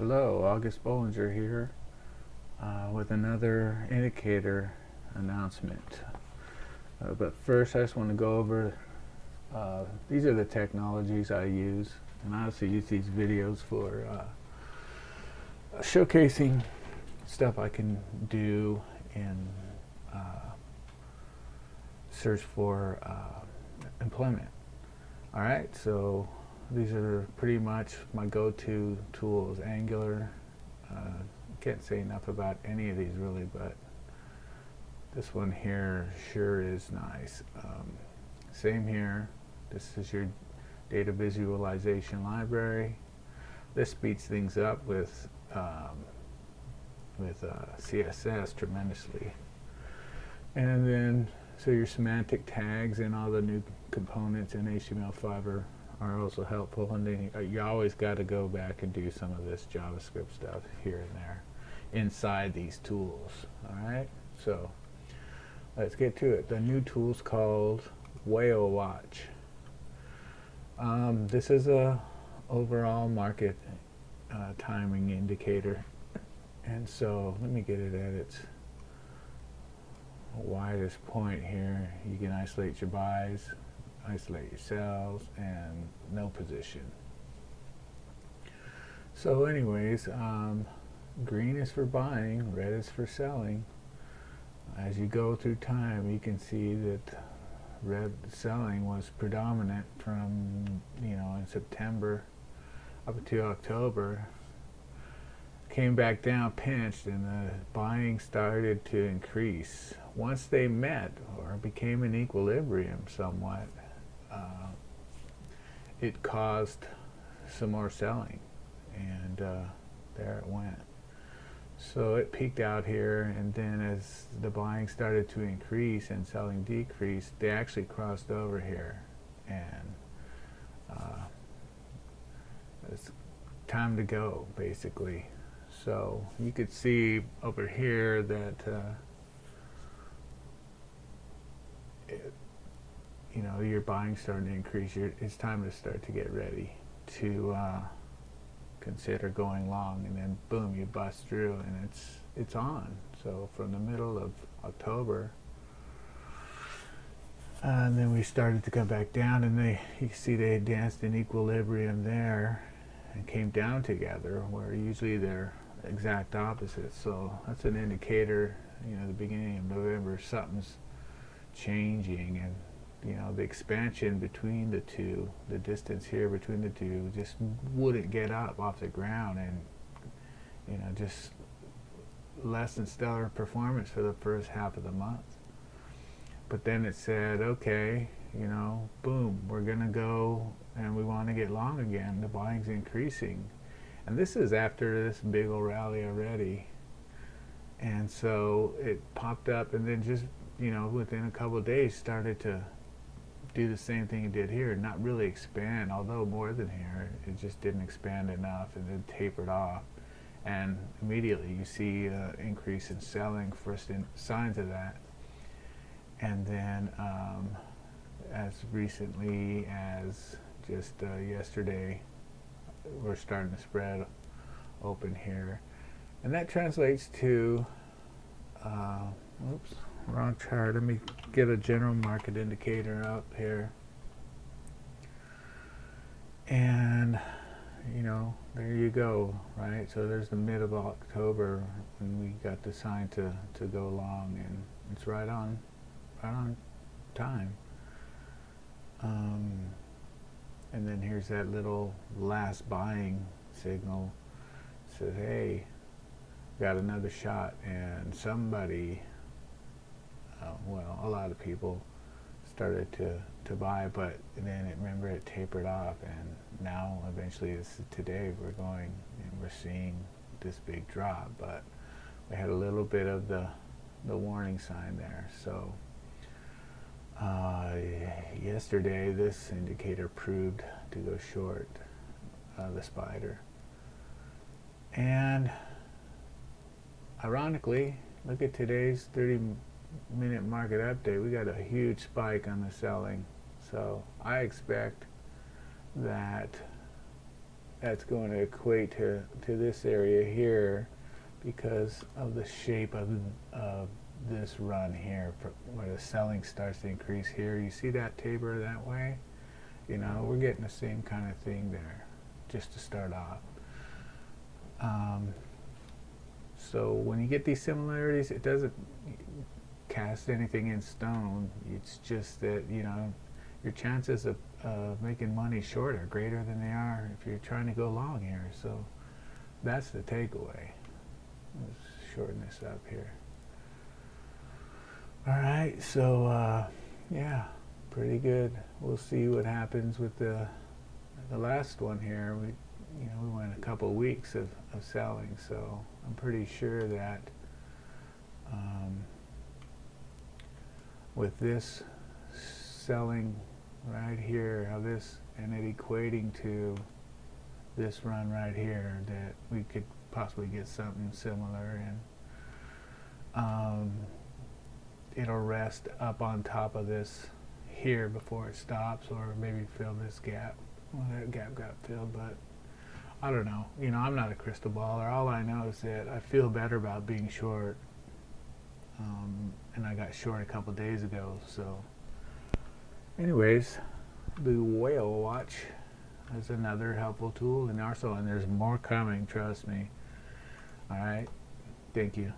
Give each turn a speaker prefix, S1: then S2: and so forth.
S1: Hello, August Bollinger here with another indicator announcement. But first, I just want to go over these are the technologies I use, and I also use these videos for showcasing stuff I can do in search for employment. All right, so these are pretty much my go-to tools. Angular. Can't say enough about any of these really, but this one here sure is nice. Same here. This is your data visualization library. This speeds things up with CSS tremendously. And then, so your semantic tags and all the new components in HTML5 are also helpful. And then you always got to go back and do some of this JavaScript stuff here and there inside these tools. All right, so let's get to it. The new tool's called Whale Watch. This is a overall market timing indicator, and so let me get it at its widest point here. You can isolate your buys, isolate your sells, and no position. So anyways, green is for buying, red is for selling. As you go through time, you can see that red selling was predominant from, in September up to October. Came back down, pinched, and the buying started to increase. Once they met or became in equilibrium somewhat, it caused some more selling, and there it went. So it peaked out here, and then as the buying started to increase and selling decreased, they actually crossed over here, and it's time to go, basically. So you could see over here that your buying starting to increase. It's time to start to get ready to consider going long, and then boom, you bust through, and it's on. So from the middle of October, and then we started to come back down, and you can see they danced in equilibrium there and came down together, where usually they're exact opposites. So that's an indicator, the beginning of November, something's changing, and the expansion between the two, the distance here between the two, just wouldn't get up off the ground, and just less than stellar performance for the first half of the month. But then it said, okay, boom, we're gonna go and we want to get long again. The buying's increasing, and this is after this big old rally already. And so it popped up, and then just within a couple of days started to do the same thing it did here, not really expand, although more than here. It just didn't expand enough, and then tapered off, and immediately you see increase in selling, first signs of that. And then as recently as just yesterday, we're starting to spread open here, and that translates to oops, wrong chart. Let me get a general market indicator up here, and there you go, right? So there's the mid of October when we got the sign to go long, and it's right on time. And then here's that little last buying signal. It says, hey, got another shot, and somebody, a lot of people started to buy, but then remember it tapered off, and now eventually today we're seeing this big drop, but we had a little bit of the warning sign there. So yesterday this indicator proved to go short the spider, and ironically, look at today's 30-minute market update. We got a huge spike on the selling, so I expect that that's going to equate to this area here because of the shape of this run here, where the selling starts to increase here. You see that taper that way? You know, we're getting the same kind of thing there, just to start off. So when you get these similarities, it doesn't cast anything in stone. It's just that, you know, your chances of making money short are greater than they are if you're trying to go long here. So that's the takeaway. Let's shorten this up here. All right, so yeah, pretty good. We'll see what happens with the last one here. We went a couple of weeks of selling, so I'm pretty sure that with this selling right here, how this and it equating to this run right here, that we could possibly get something similar, and it'll rest up on top of this here before it stops, or maybe fill this gap. Well, that gap got filled, but I don't know. You know, I'm not a crystal baller. All I know is that I feel better about being short, and I got short a couple days ago. So anyways, the whale watch is another helpful tool, and there's more coming, trust me. All right, thank you.